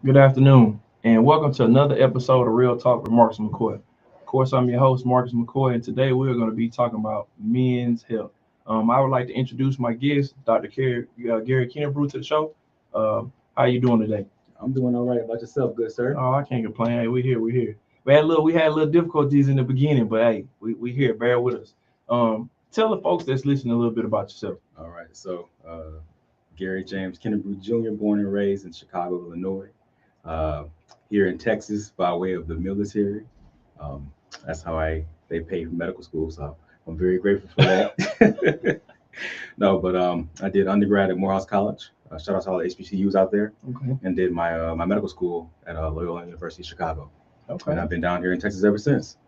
Good afternoon, and welcome to another episode of Real Talk with Marcus McCoy. Of course, I'm your host, Marcus McCoy, and today we're going to be talking about men's health. I would like to introduce my guest, Dr. Garry Kennebrew, to the show. How you doing today? I'm doing all right. About yourself, good sir? Oh, I can't complain. Hey, we're here. We had a little difficulties in the beginning, but hey, we here. Bear with us. Tell the folks that's listening a little bit about yourself. All right. So, Garry James Kennebrew Jr., born and raised in Chicago, Illinois. Here in Texas by way of the military. That's how they pay for medical school, so I'm very grateful for that. No, but I did undergrad at Morehouse College. Shout out to all the HBCUs out there. Okay. And did my medical school at Loyola University Chicago. Okay. And I've been down here in Texas ever since.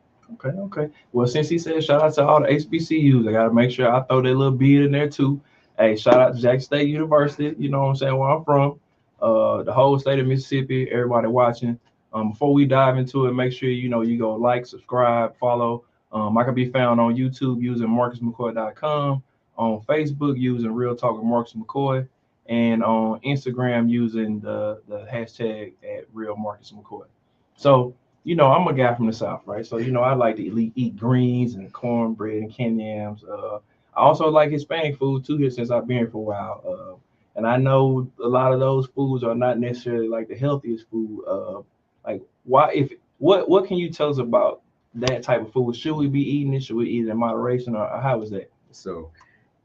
Okay. Well, since he said shout out to all the HBCUs, I got to make sure I throw that little bid in there too. Hey, shout out to Jackson State University. You know what I'm saying? Where I'm from. The whole state of Mississippi, everybody watching. Before we dive into it, make sure you go like, subscribe, follow. I can be found on YouTube using marcusmccoy.com, on Facebook using Real Talk with Marcus McCoy, and on Instagram using the hashtag at Real Marcus McCoy. So, I'm a guy from the South, right? So, I like to eat greens and cornbread and candy yams. I also like Hispanic food too here since I've been here for a while. And I know a lot of those foods are not necessarily like the healthiest food. What can you tell us about that type of food? Should we be eating it? Should we eat it in moderation, or how is that? So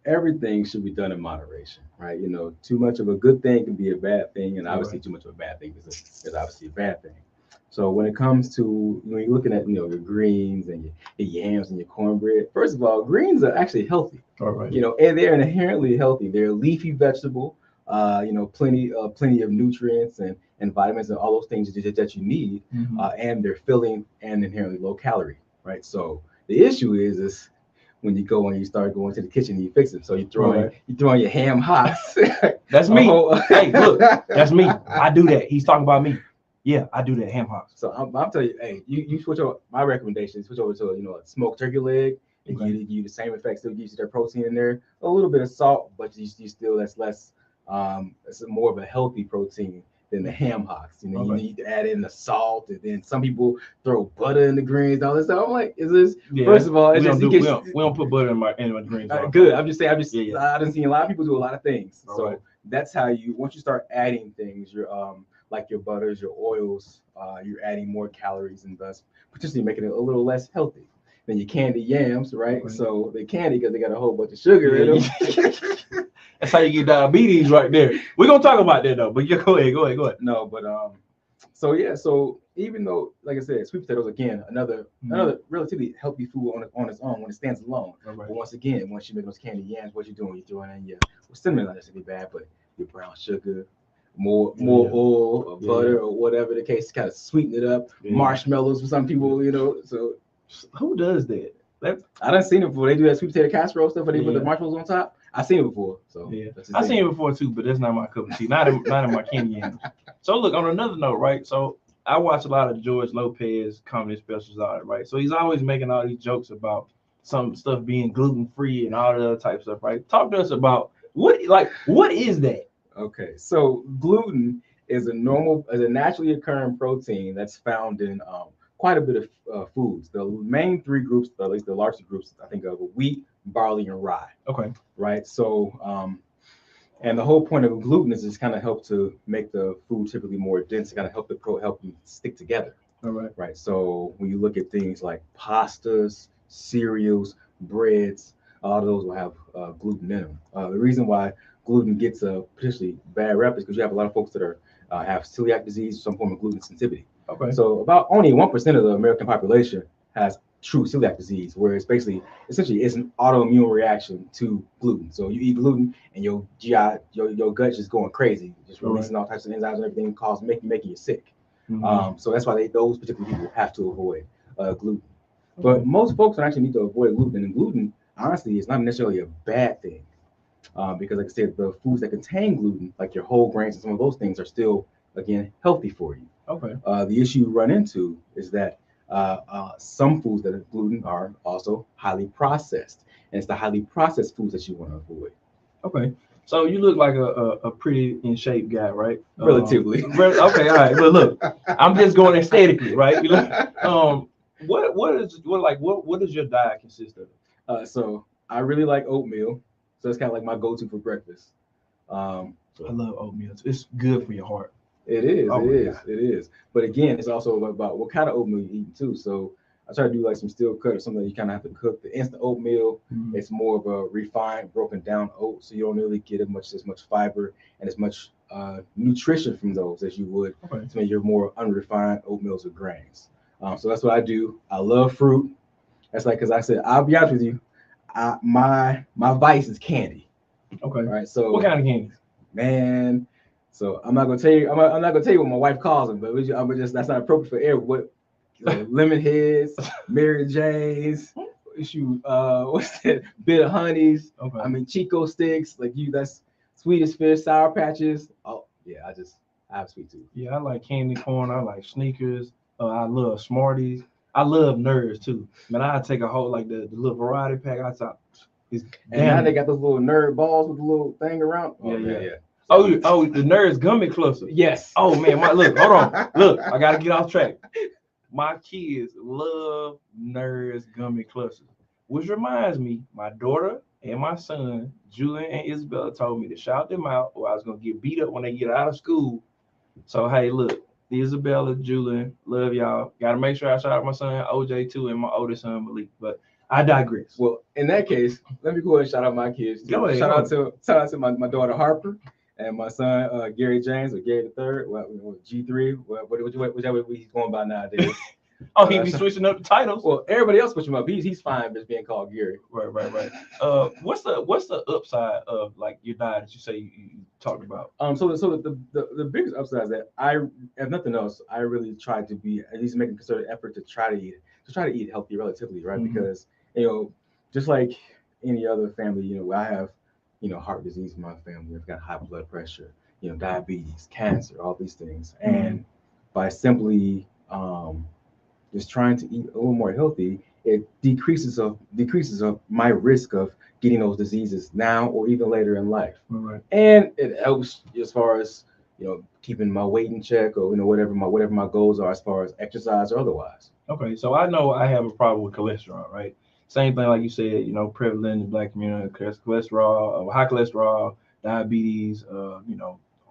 everything should be done in moderation, right? Too much of a good thing can be a bad thing, and obviously too much of a bad thing is obviously a bad thing. So when it comes to you're looking at your greens and your yams and your cornbread, first of all, greens are actually healthy. All right. And they're inherently healthy. They're a leafy vegetable. Plenty of nutrients and vitamins and all those things that you need, and they're filling and inherently low calorie, right? So the issue is when you go and you start going to the kitchen and you fix it. So you throw in your ham hocks. That's me. Hey, look, that's me. I do that. He's talking about me. Yeah, I do that, ham hocks. So I'm telling you, hey, you switch over. My recommendation is switch over to a smoked turkey leg. And give you the same effects. Still gives you their protein in there, a little bit of salt, but you still that's less. It's more of a healthy protein than the ham hocks. You need to add in the salt, and then some people throw butter in the greens. All this stuff. I'm like, is this? Yeah, first of all, we don't put butter in my greens. Good. I've done seen a lot of people do a lot of things. So that's how once you start adding things, your like your butters, your oils, you're adding more calories and thus potentially making it a little less healthy than your candy yams, right? So they candy because they got a whole bunch of sugar in them. That's how you get diabetes right there. We're going to talk about that, though. But yeah, go ahead. No, but so even though, like I said, sweet potatoes, again, another relatively healthy food on its own when it stands alone. Right. But once you make those candy yams, what you're doing, you're throwing in cinnamon, not necessarily bad, but your brown sugar, more oil or butter or whatever the case, to kind of sweeten it up. Marshmallows for some people, so. Who does that? I done seen it before. They do that sweet potato casserole stuff where they put the marshmallows on top. I've seen it before. So I've seen it before too, but that's not my cup of tea. Not in my candy yams. So look, on another note, right? So I watch a lot of George Lopez comedy specials out there, right? So he's always making all these jokes about some stuff being gluten-free and all the other type of stuff, right? Talk to us about what is that? Okay, so gluten is a naturally occurring protein that's found in quite a bit of foods. The main three groups, at least the largest groups, I think of wheat, barley, and rye. Okay. Right. So, and the whole point of gluten is just kind of help to make the food typically more dense, to kind of help them stick together. All right. Right. So when you look at things like pastas, cereals, breads, all of those will have gluten in them. The reason why gluten gets a potentially bad rep is because you have a lot of folks that have celiac disease, some form of gluten sensitivity. Okay. So about only 1% of the American population has true celiac disease, where it's essentially it's an autoimmune reaction to gluten. So you eat gluten and your GI, your gut's just going crazy, just releasing all types of enzymes and everything, making you sick. So that's why those particular people have to avoid gluten. But most folks don't actually need to avoid gluten, and gluten honestly is not necessarily a bad thing. Because like I said, the foods that contain gluten, like your whole grains and some of those things, are still again healthy for you. The issue you run into is that some foods that are gluten are also highly processed, and it's the highly processed foods that you want to avoid. So you look like a pretty in shape guy, right? Relatively. Okay, all right. But look, I'm just going aesthetically, right? You look, what does your diet consist of? So I really like oatmeal. So it's kind of like my go-to for breakfast. I love oatmeal. It's good for your heart. It is. It is. But again, it's also about what kind of oatmeal you eat too. So I try to do like some steel cut or something that you kind of have to cook. The instant oatmeal, it's more of a refined, broken down oat, so you don't really get as much fiber and as much nutrition from those as you would to make your more unrefined oatmeals or grains. So that's what I do. I love fruit. That's like, because I said, I'll be honest with you, my vice is candy. All right. So what kind of candy? Man, so I'm not gonna tell you. I'm not gonna tell you what my wife calls them, but that's not appropriate for air. What lemon heads, Mary Jane's, what's that? Bit of honeys. I mean Chico sticks. Like that's Swedish fish, sour patches. Oh yeah, I have sweet tooth. Yeah, I like candy corn. I like Snickers. I love Smarties. I love Nerds too. Man, I take a whole like the little variety pack. I thought and now they got those little nerd balls with the little thing around. Yeah. Oh, the Nerds gummy cluster. Yes. Oh man, hold on. Look, I gotta get off track. My kids love Nerds gummy clusters, which reminds me, my daughter and my son, Julian and Isabella, told me to shout them out, or I was gonna get beat up when they get out of school. So hey, look, Isabella, Julian, love y'all. Gotta make sure I shout out my son OJ too and my oldest son Malik. But I digress. Well, in that case, let me go ahead and shout out my kids too. Go ahead. Shout out to my daughter Harper and my son Gary James, or Gary the III, G3, whichever he's going by nowadays. He be switching up the titles. Well, everybody else switching up. He's fine just being called Gary. Right. What's the upside of like your diet that you say you talked about? So the biggest upside is that I, if nothing else, I really try to be at least make a concerted effort to try to eat healthy relatively, right? Because just like any other family, I have heart disease in my family. I've got high blood pressure, diabetes, cancer, all these things, and by simply just trying to eat a little more healthy, it decreases my risk of getting those diseases now or even later in life. And it helps as far as keeping my weight in check, or whatever my goals are as far as exercise or otherwise. Okay, so I know I have a problem with cholesterol, right? Same thing like you said, prevalent in the Black community, cholesterol, high cholesterol, diabetes,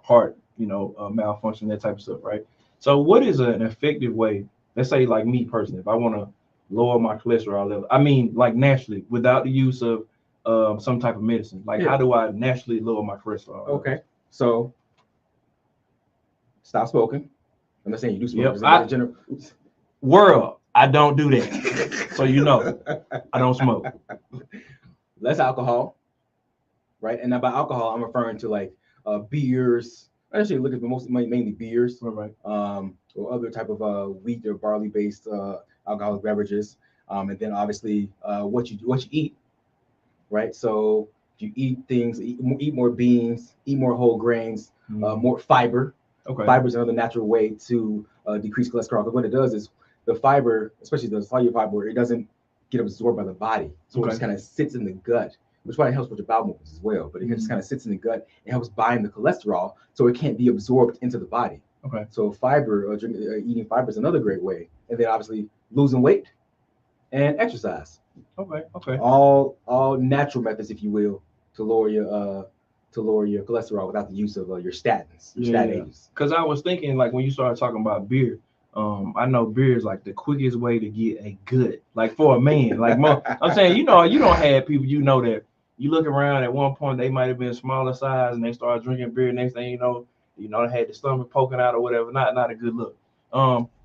heart, malfunction, that type of stuff, right? So what is an effective way? Let's say like me personally, if I want to lower my cholesterol level, I mean like naturally, without the use of some type of medicine, like how do I naturally lower my cholesterol level? Okay, so stop smoking. I'm not saying you do smoke. World, I don't do that. So I don't smoke. Less alcohol, right? And by alcohol, I'm referring to like beers. Actually, look at mainly beers, right? Or other type of wheat or barley-based alcoholic beverages, and then obviously what you eat, right? So you eat more beans, eat more whole grains, more fiber. Fiber is another natural way to decrease cholesterol. Because what it does is the fiber, especially the cellular fiber, it doesn't get absorbed by the body, so it just kind of sits in the gut, which probably helps with your bowel movements as well. But it just kind of sits in the gut and helps bind the cholesterol, so it can't be absorbed into the body. So fiber, eating fiber is another great way. And then obviously losing weight and exercise. All natural methods, if you will, to lower your cholesterol without the use of your statins, stat agents. Because I was thinking, like, when you started talking about beer, I know beer is like the quickest way to get a gut, like for a man. Like I'm saying, you don't have people, that you look around at one point, they might have been smaller size and they started drinking beer. Next thing they had the stomach poking out or whatever. Not a good look.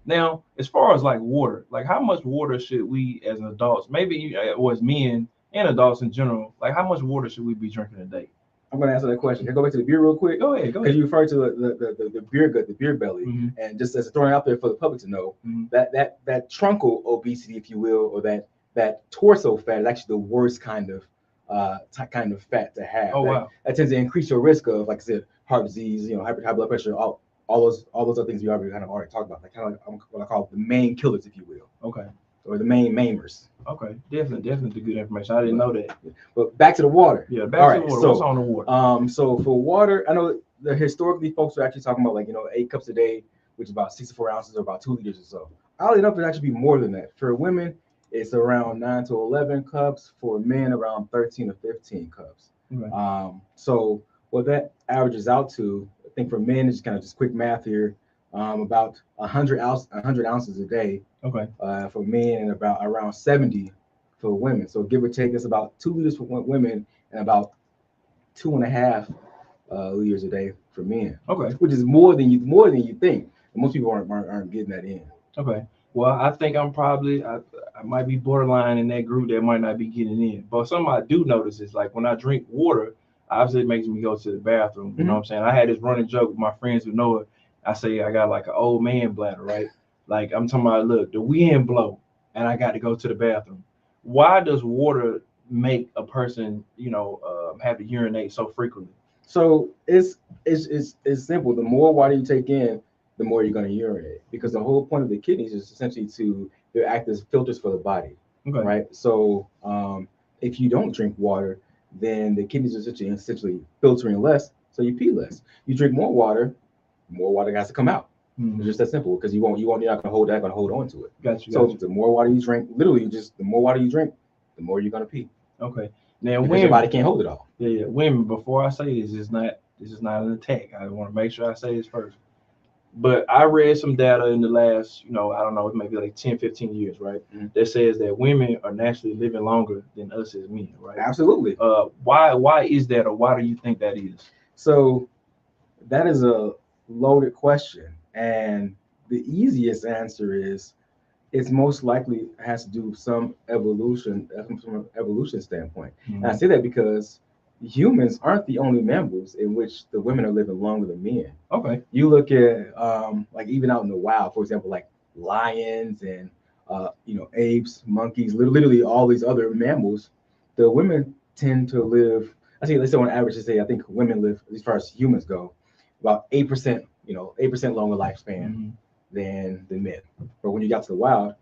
Now, as far as like water, like how much water should we as adults, maybe or as men and adults in general, like how much water should we be drinking a day? I'm going to answer that question. Can I go back to the beer real quick? Go ahead. Because you referred to the beer gut, the beer belly, and just as throwing out there for the public to know, that truncal obesity, if you will, or that torso fat is actually the worst kind of fat to have. Oh, wow. That tends to increase your risk of, like I said, heart disease, high blood pressure, all those other things we already talked about, like kind of like what I call the main killers, if you will. Okay. Or the main maimers. Okay, definitely good information. I didn't know that. But back to the water. Yeah, back to the water. So, what's on the water? So for water, I know that historically folks are actually talking about 8 cups a day, which is about 64 ounces or about 2 liters or so. Oddly enough, it actually be more than that. For women, it's around 9 to 11 cups. For men, around 13 to 15 cups. Okay. So what that averages out to, I think for men, it's kind of just quick math here. About 100 ounces a day. Okay. For men and about around 70 for women. So give or take, it's about 2 liters for women and about 2.5 liters a day for men. Okay. Which is more than you think. And most people aren't getting that in. Okay. Well, I think I'm probably I might be borderline in that group that might not be getting in. But something I do notice is like when I drink water, obviously it makes me go to the bathroom. You know what I'm saying? I had this running joke with my friends who know it. I say I got like an old man bladder, right? Like I'm talking about, look, the wind blow and I got to go to the bathroom. Why does water make a person, have to urinate so frequently? So it's simple. The more water you take in, the more you're going to urinate, because the whole point of the kidneys is essentially they act as filters for the body, right? So if you don't drink water, then the kidneys are essentially filtering less, so you pee less. You drink more water has to come out. It's just that simple, because you're not going to hold on to it. Gotcha. So the more water you drink, literally just the more water you drink, the more you're going to pee. Okay. Now, because your body can't hold it all. Yeah. Women, before I say this is not an attack. I want to make sure I say this first. But I read some data in the last, I don't know, maybe like 10, 15 years, right? That says that women are naturally living longer than us as men, right? Absolutely. Why is that, or why do you think that is? So that is a loaded question, and the easiest answer is it's most likely has to do with some evolution from an evolution standpoint. And I say that because humans aren't the only mammals in which the women are living longer than men. Okay. You look at like even out in the wild, for example, like lions and apes, monkeys, literally all these other mammals, the women tend to live, let's say on average, I think women live, as far as humans go, about 8%, 8% longer lifespan than men. But when you got to the wild,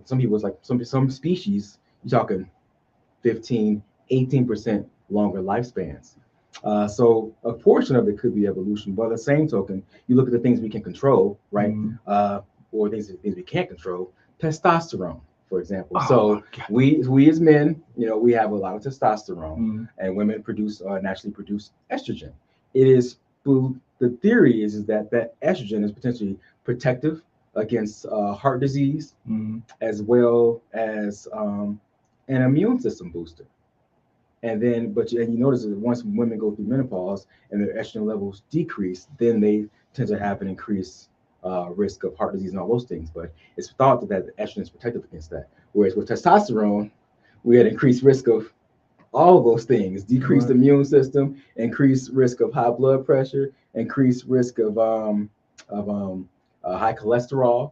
some people, it's like some species, you're talking 15, 18% longer lifespans. So a portion of it could be evolution, but at the same token, you look at the things we can control, right? Or things we can't control. Testosterone, for example. So we as men, we have a lot of testosterone, and women naturally produce estrogen. It is, the theory is that estrogen is potentially protective against heart disease, as well as an immune system booster. And then, you notice that once women go through menopause and their estrogen levels decrease, then they tend to have an increased risk of heart disease and all those things. But it's thought that estrogen is protective against that. Whereas with testosterone, we had increased risk of all of those things: decreased immune system, increased risk of high blood pressure, increased risk of high cholesterol.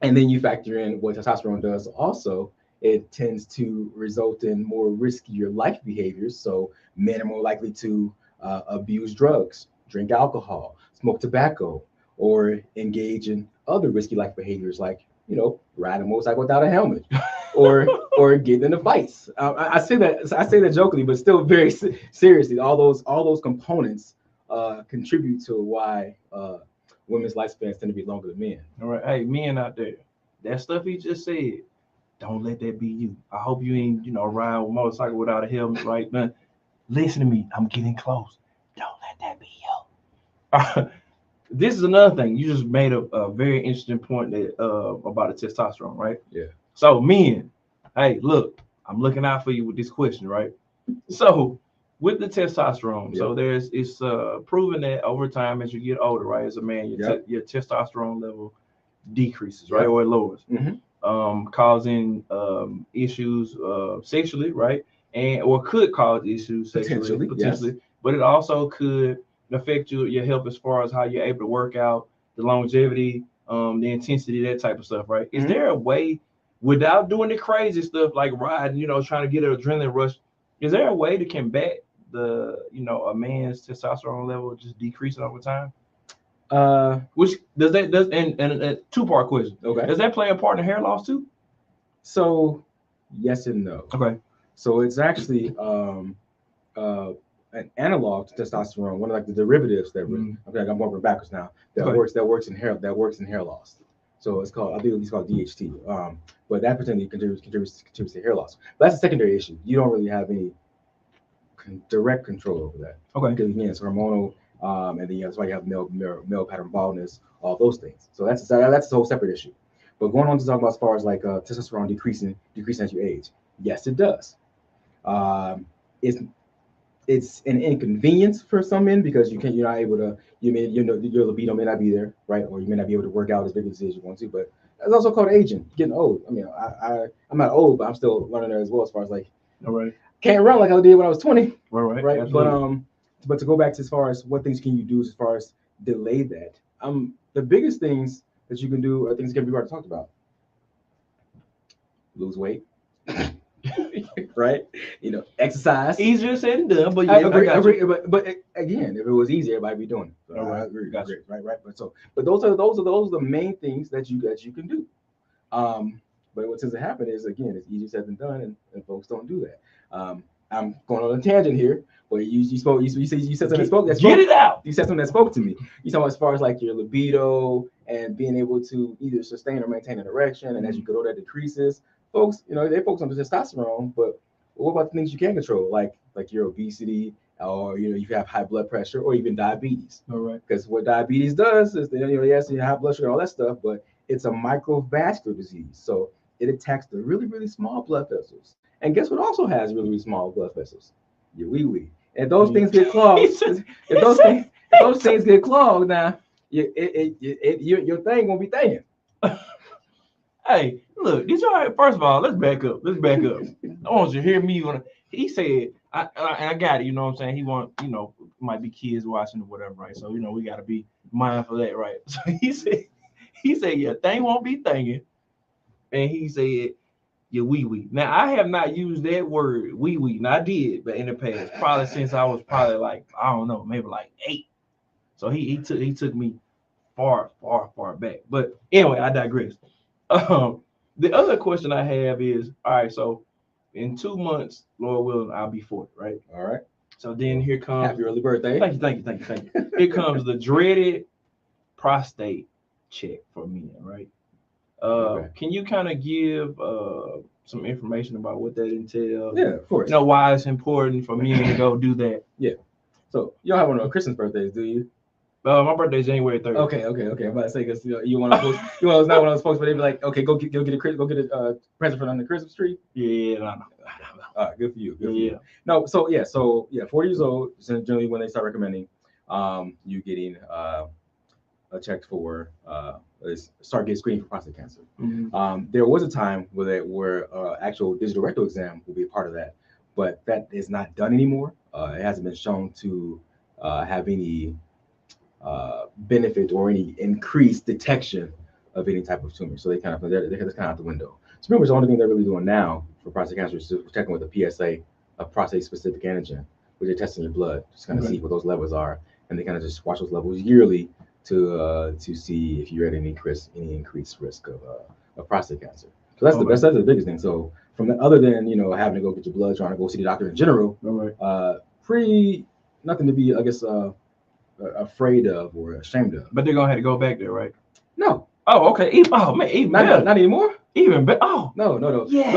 And then you factor in what testosterone does also. It tends to result in more riskier life behaviors. So men are more likely to abuse drugs, drink alcohol, smoke tobacco, or engage in other risky life behaviors like, ride a motorcycle without a helmet, or get into fights. I say that jokingly, but still very seriously. All those components contribute to why women's lifespans tend to be longer than men. All right, hey, men out there, that stuff he just said, don't let that be you. I hope you ain't, ride a motorcycle without a helmet, right? Now, listen to me. I'm getting close. Don't let that be you. This is another thing. You just made a very interesting point that about the testosterone, right? Yeah. So men, hey, look, I'm looking out for you with this question, right? So with the testosterone, so it's proven that over time as you get older, right, as a man, your testosterone level decreases, right, or it lowers, Mm-hmm. causing issues sexually, right, and or could cause issues sexually potentially, yes. but it also could affect your health as far as how you're able to work out, the longevity, the intensity, that type of stuff, right? Is there a way without doing the crazy stuff like riding, trying to get an adrenaline rush? Is there a way to combat a man's testosterone level just decreasing over time? Which does and a two-part question. Okay. Does that play a part in hair loss too? So yes and no. Okay. So it's actually an analog to testosterone, one of like the derivatives that okay, I'm working backwards now. That works in hair loss. So it's called, I believe it's called DHT. But that potentially contributes to hair loss. But that's a secondary issue. You don't really have any direct control over that. Okay. Because again, it's hormonal, and then that's why you have male pattern baldness, all those things. So that's a whole separate issue. But going on to talk about as far as like testosterone decreasing as you age, yes, it does. It's an inconvenience for some men because you're not able to, your libido may not be there, right, or you may not be able to work out as big as you want to. But it's also called aging, getting old. I mean, I'm not old, but I'm still learning there as well as far as like, all right, can't run like I did when I was 20. Right. Absolutely. But to go back to as far as what things can you do as far as delay that, the biggest things that you can do are things that can be already talked about. Lose weight. Right, exercise. Easier said than done, but yeah, I agree. But again, if it was easy, everybody be doing it. So right. I agree. Right. But those are the main things that you can do. But what tends to happen is, again, it's easier said than done, and folks don't do that. I'm going on a tangent here, but you said something that spoke. Get it out. You said something that spoke to me. You talking as far as like your libido and being able to either sustain or maintain an erection, and as you get older, that decreases. Folks, they focus on the testosterone, but what about the things you can control, like your obesity, or you have high blood pressure, or even diabetes? All right. Because what diabetes does is, yes, you have high blood sugar and all that stuff, but it's a microvascular disease, so it attacks the really, really small blood vessels. And guess what also has really, really small blood vessels? Your wee. And those things get clogged. If those things get clogged, now your thing won't be thinking. Hey, look, did y'all? First of all, let's back up. I want you to hear me when he said, I got it. You know what I'm saying? He might be kids watching or whatever, right? So we got to be mindful of that, right? So he said, your thing won't be thinking, and he said, your wee. Now I have not used that word wee. Now I did, but in the past, probably since I was probably like, I don't know, maybe like 8. So he took me far back. But anyway, I digress. The other question I have is, all right, so in 2 months, Lord willing, I'll be 40, right? All right. So then here comes, happy early birthday. Thank you. Here comes the dreaded prostate check for men, right? Okay. Can you kind of give some information about what that entails? Yeah, of course. Why it's important for men to go do that? Yeah. So you don't have one of Christmas birthdays, do you? My birthday's January 3rd. Okay. I'm about to say, because you want to post, it's not one of those folks where they be like, okay, go get a present for on the Christmas tree. Yeah, no. All right, good for you. For you. No, so 40 years old is generally when they start recommending you getting a check for start getting screened for prostate cancer. Mm-hmm. There was a time where actual digital rectal exam will be a part of that, but that is not done anymore. It hasn't been shown to have any benefit or any increased detection of any type of tumor. So they're kind of out the window. So pretty much the only thing they're really doing now for prostate cancer is checking with a PSA, a prostate specific antigen, which they're testing your blood, just kind of see what those levels are, and they kind of just watch those levels yearly to see if you're at any increased risk of prostate cancer. So that's the biggest thing. So other than having to go get your blood, trying to go see the doctor in general, pretty nothing to be, I guess, afraid of or ashamed of. But they're gonna have to go back there, right? No. Oh, okay. Even not anymore. Even better. Oh, no. Yes.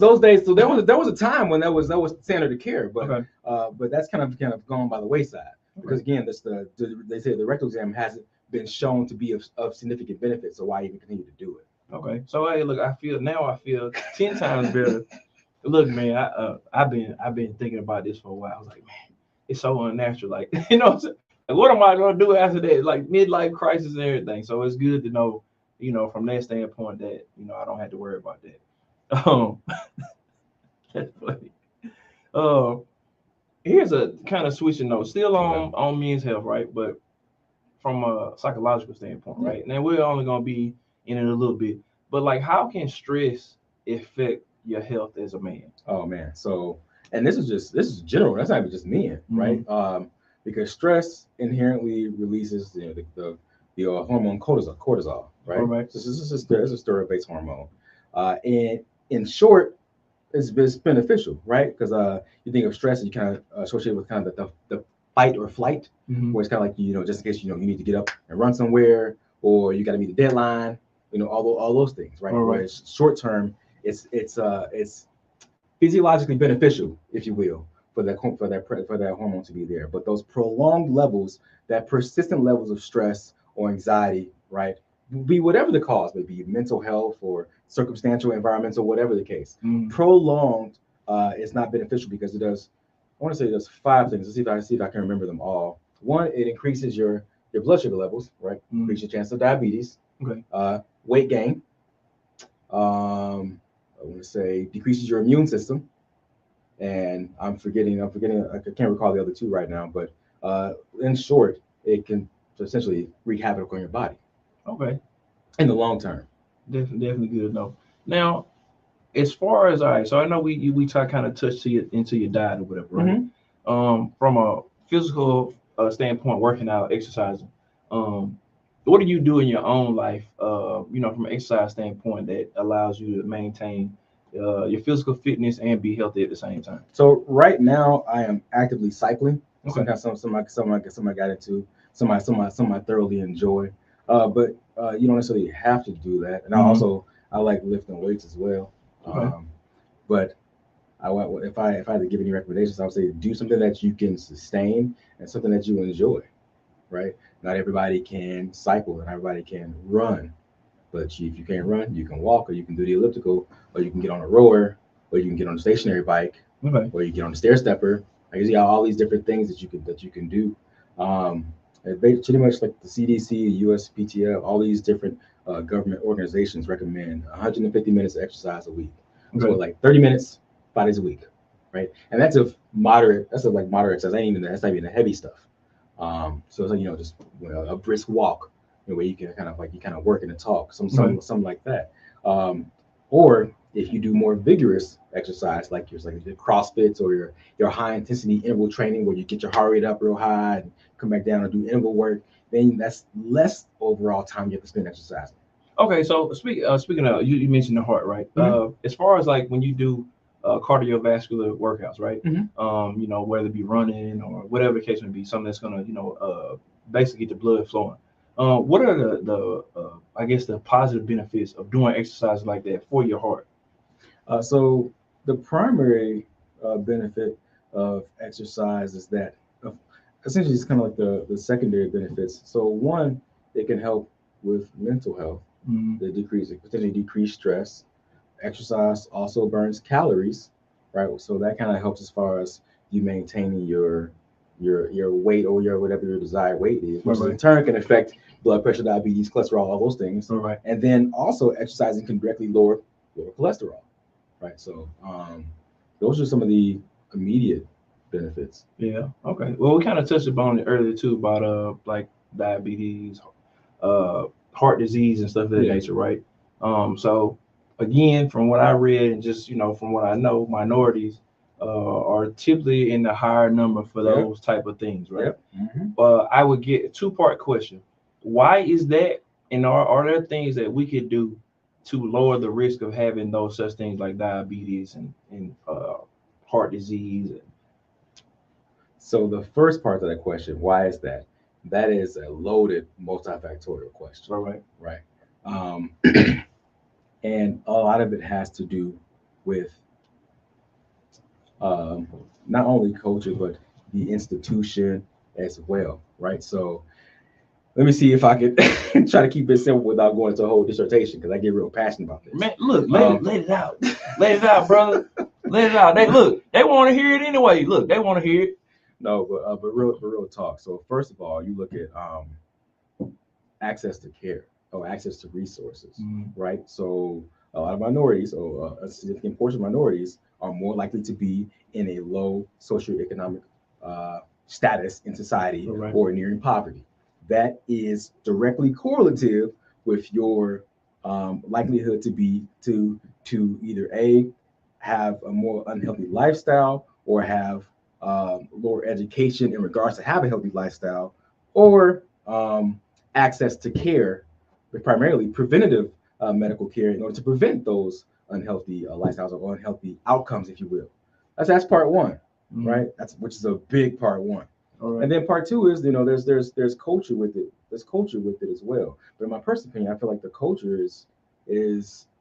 Those days. So there was a time when that was standard of care, but but that's kind of gone by the wayside because again, they say the rectal exam hasn't been shown to be of significant benefit. So why even continue to do it? Okay. So hey, look, I feel 10 times better. Look, man, I've been thinking about this for a while. I was like, man, it's so unnatural. Like, like, what am I gonna do after that? Like midlife crisis and everything. So it's good to know you know, from that standpoint that, you know, I don't have to worry about that. That's funny. Uh, Here's a kind of switching note, still on men's health, right? But from a psychological standpoint, right? Now we're only gonna be in it a little bit, but like, how can stress affect your health as a man? Oh man. So, and this is general. That's not even just men, right? Because stress inherently releases the hormone cortisol, right? Right. So this is a steroid-based hormone. And in short, it's beneficial, right? Because you think of stress and you kind of associate with kind of the fight or flight, where it's kind of like, just in case you need to get up and run somewhere, or you got to meet a deadline, all those things, right? Whereas short term, it's physiologically beneficial, if you will, for that hormone to be there. But those prolonged levels, that persistent levels of stress or anxiety, right, be whatever the cause may be, mental health or circumstantial, environmental, whatever the case, prolonged is not beneficial because it does. I want to say it does 5 things. Let's see if I can remember them all. One, it increases your blood sugar levels, right? Increases your chance of diabetes. Okay. Weight gain. I want to say decreases your immune system, and I'm forgetting. I can't recall the other 2 right now. But in short, it can essentially wreak havoc on your body. Okay. In the long term. Definitely good to know. Now, as far as, all right, so I know we kind of touched into your diet or whatever, right? From a physical standpoint, working out, exercising, what do you do in your own life, from an exercise standpoint that allows you to maintain your physical fitness and be healthy at the same time? So right now I am actively cycling. Okay. Some I got into, some I thoroughly enjoy. But you don't necessarily have to do that. And I like lifting weights as well. Okay. But if I had to give any recommendations, I would say do something that you can sustain and something that you enjoy, right? Not everybody can cycle and everybody can run, but if you can't run, you can walk, or you can do the elliptical, or you can get on a rower, or you can get on a stationary bike, or you get on a stair stepper. Like, you see all these different things that you can do. Pretty much like the CDC, USPTF, all these different government organizations recommend 150 minutes of exercise a week. So like 30 minutes, 5 days a week, right? And that's a moderate exercise. That's not even the heavy stuff. So it's like, just a brisk walk, where you can kind of work and talk, something like that. Or if you do more vigorous exercise, like your CrossFits or your high intensity interval training, where you get your heart rate up real high and come back down and do interval work, then that's less overall time you have to spend exercising. Okay, so speaking of, you mentioned the heart, right? As far as like when you do cardiovascular workouts, right? Whether it be running or whatever the case may be, something that's gonna, basically get the blood flowing. What are the I guess the positive benefits of doing exercise like that for your heart? So the primary benefit of exercise is that essentially it's kind of like the secondary benefits. So one, it can help with mental health. Potentially decrease stress. Exercise also burns calories, right? So that kind of helps as far as you maintaining your weight or whatever your desired weight is, which in turn can affect blood pressure, diabetes, cholesterol, all those things. And then also exercising can directly lower cholesterol, right? So those are some of the immediate benefits. Yeah. Okay. Well, we kind of touched upon it earlier too about like diabetes, heart disease and stuff of that nature, right? So again, from what I read and just from what I know, minorities are typically in the higher number for those type of things, right? I would get a 2-part question: why is that, and are there things that we could do to lower the risk of having those such things like diabetes and heart disease? So the first part of that question, why is that? That is a loaded multifactorial question. Right. And a lot of it has to do with not only culture, but the institution as well, right? So let me see if I could try to keep it simple without going into a whole dissertation, because I get real passionate about this. Man, look, let it out. Let it out, brother. Let it out. They want to hear it anyway. Look, they want to hear it. No, but real talk. So first of all, you look at access to care. or access to resources, right? So a lot of minorities, or a significant portion of minorities, are more likely to be in a low socioeconomic status in society, or nearing poverty. That is directly correlative with your likelihood to either have a more unhealthy lifestyle, or have lower education in regards to have a healthy lifestyle, or access to care, but primarily preventative medical care, in order to prevent those unhealthy lifestyles, or unhealthy outcomes, if you will. That's part one, right? That's which is a big part one. And then part two is, there's culture with it. There's culture with it as well. But in my personal opinion, I feel like the culture is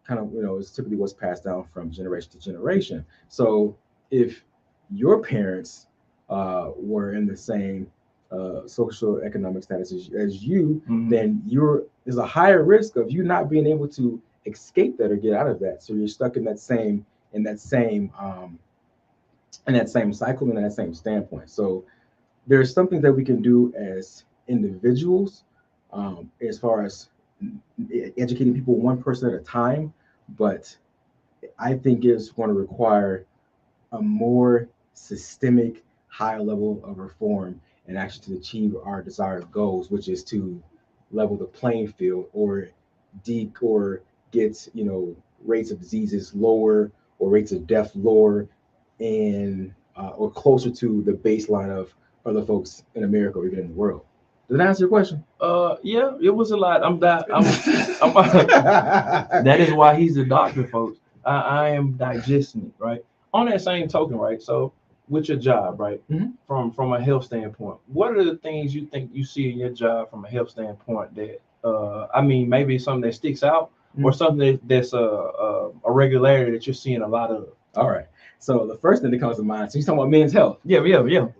kind of, is typically what's passed down from generation to generation. So if your parents were in the same social economic status as you, then there's a higher risk of you not being able to escape that or get out of that. So you're stuck in that same cycle, and that same standpoint. So there's something that we can do as individuals, as far as educating people one person at a time, but I think it's going to require a more systemic, higher level of reform, and actually to achieve our desired goals, which is to level the playing field, or get rates of diseases lower, or rates of death lower, and or closer to the baseline of other folks in America, or even in the world. Does that answer your question? Yeah, it was a lot. That is why he's a doctor, folks. I am digesting it, right? On that same token, right? So with your job, right? From a health standpoint, what are the things you think you see in your job from a health standpoint that maybe something that sticks out, or something that's a regularity that you're seeing a lot of? All right. So the first thing that comes to mind, so you're talking about men's health. Yeah.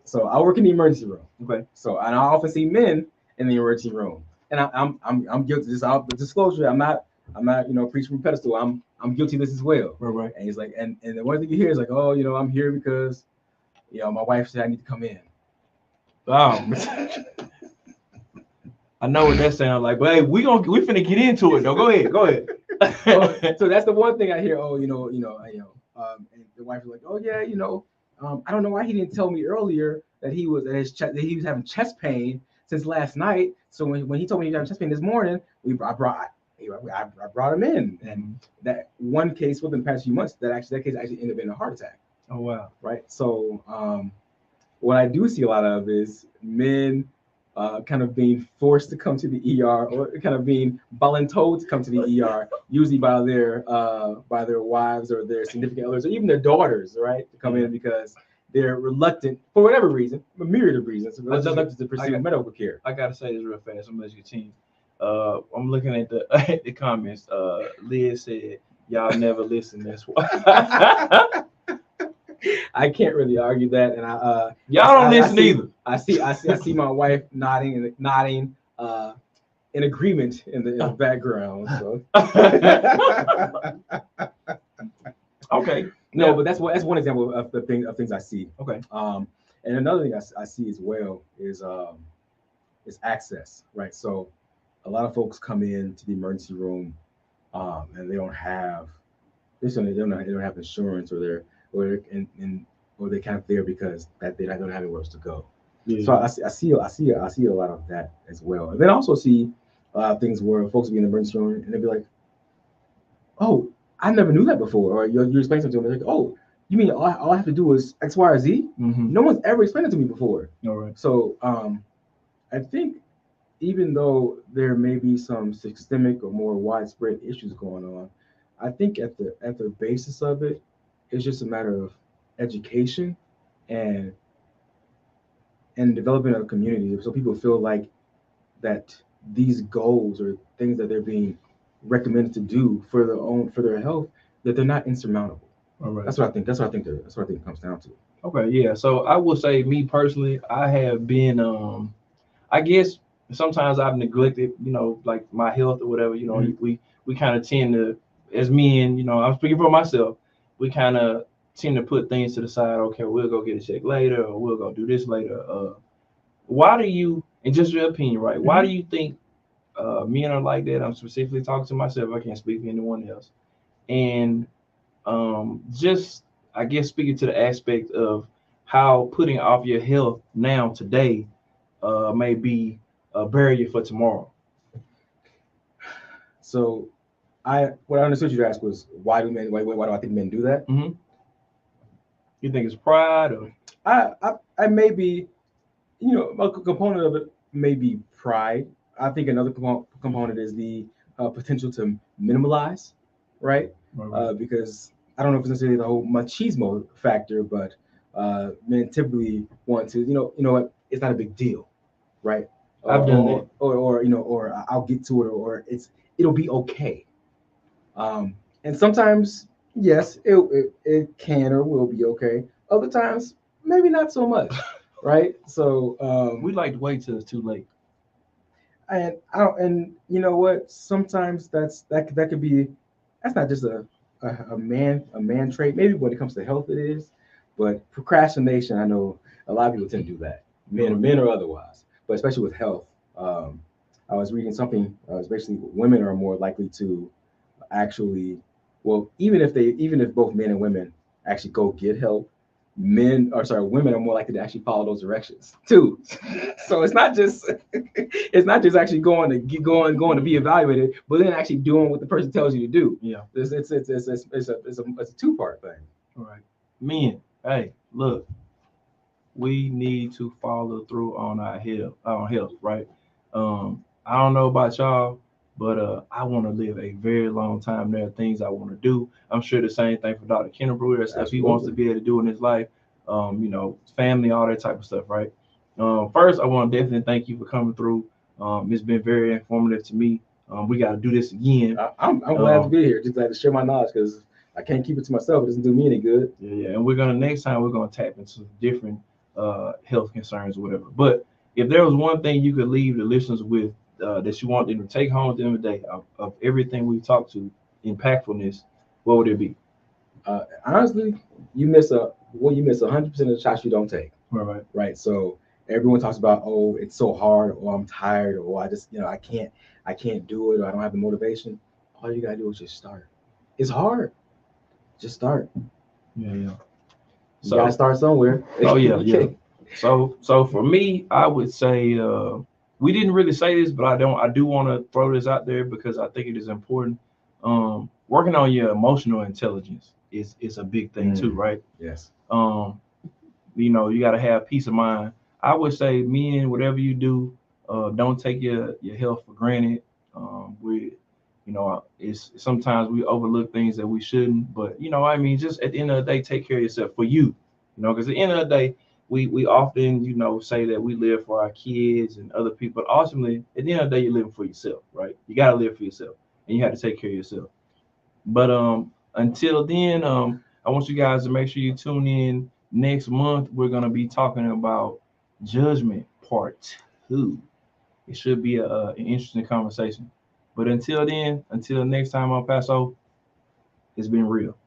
So I work in the emergency room. Okay. So, and I often see men in the emergency room, and I'm guilty. This out the disclosure. I'm not preaching from pedestal. I'm guilty of this as well. Right. And he's like, and the one thing you hear is like, oh, I'm here because my wife said I need to come in. I know what that sounds like, but hey, we finna get into it though. Go ahead. So that's the one thing I hear. Oh, and the wife is like, oh yeah, I don't know why he didn't tell me earlier that he was having chest pain since last night. So when he told me he was having chest pain this morning, I brought him in, and that one case within the past few months, that case actually ended up in a heart attack. Oh wow! Right. So what I do see a lot of is men kind of being forced to come to the ER, or kind of being voluntold to come to the ER, usually by their wives, or their significant others, or even their daughters, right, to come in because they're reluctant, for whatever reason, a myriad of reasons, reluctant to pursue medical care. I gotta say this real fast. I'm gonna let you continue. I'm looking at the comments. Liz said, "Y'all never listen." That's why. I can't really argue that, and y'all don't listen either. I see my wife nodding in agreement in the background. So. Okay. No, but that's one example of things I see. Okay. And another thing I see as well is access, right? So a lot of folks come into the emergency room, and they don't have insurance, or they kind of there because that they don't have anywhere else to go. Yeah. So I see a lot of that as well. And then I also see things where folks will be in the emergency room and they'll be like, "Oh, I never knew that before," or you explain something to them, like, "Oh, you mean all I have to do is X, Y, or Z?" No one's ever explained it to me before. All right. So I think even though there may be some systemic or more widespread issues going on, I think at the basis of it, it's just a matter of education and developing a community, so people feel like that these goals or things that they're being recommended to do for their health, that they're not insurmountable. All right. That's what I think it comes down to. Okay, yeah. So I will say, me personally, I have been I guess sometimes I've neglected, like my health or whatever. We kind of tend to, as men, I'm speaking for myself, we kind of tend to put things to the side. Okay, we'll go get a check later, or we'll go do this later. Why do you, in just your opinion, right? Why do you think men are like that. I'm specifically talking to myself. I can't speak for anyone else. And just I guess speaking to the aspect of how putting off your health now today may be a barrier for tomorrow. So what I understood you to ask was why do I think men do that? Mm-hmm. You think it's pride or? I may be, a component of it may be pride. I think another component is the potential to minimalize, right? Because I don't know if it's necessarily the whole machismo factor, but men typically want to, what, it's not a big deal, right? I've done that. Or I'll get to it, or it'll be okay. And sometimes, yes, it can or will be okay. Other times, maybe not so much, right? So we like to wait till it's too late. And you know what? Sometimes that could be, that's not just a man trait. Maybe when it comes to health, it is, but procrastination. I know a lot of people tend to do that, men or otherwise, but especially with health. I was reading something. Basically, women are more likely to actually, well, even if both men and women actually go get help, women are more likely to actually follow those directions too. So it's not just actually going to be evaluated, but then actually doing what the person tells you to do. Yeah, it's a two-part thing. All right, men. Hey, look, we need to follow through on our health, right? I don't know about y'all, but I want to live a very long time. There are things I want to do. I'm sure the same thing for Dr. Kennebrew. There's stuff he wants to be able to do in his life. Family, all that type of stuff, right? First, I want to definitely thank you for coming through. It's been very informative to me. We got to do this again. I'm glad to be here. Just glad to share my knowledge because I can't keep it to myself. It doesn't do me any good. Yeah. And next time we're gonna tap into different health concerns or whatever. But if there was one thing you could leave the listeners with that you want them to take home at the end of the day of everything we talked to, impactfulness, what would it be? Honestly, you miss 100% of the shots you don't take. Right. Right. So everyone talks about, oh, it's so hard, or I'm tired, or I just, I can't do it, or I don't have the motivation. All you gotta do is just start. It's hard. Just start. Yeah. So you gotta start somewhere. Oh yeah. So for me, I would say we didn't really say this, but I do want to throw this out there because I think it is important. Working on your emotional intelligence is a big thing too, right? Yes. You got to have peace of mind. I would say, men, whatever you do, don't take your health for granted. It's sometimes we overlook things that we shouldn't, but just at the end of the day, take care of yourself for you. Because at the end of the day, we often say that we live for our kids and other people, but ultimately at the end of the day, you're living for yourself, right? You got to live for yourself, and you have to take care of yourself. But until then, I want you guys to make sure you tune in next month. We're gonna be talking about Judgment Part 2. It should be an interesting conversation. But until then, until next time on Paso, it's been real.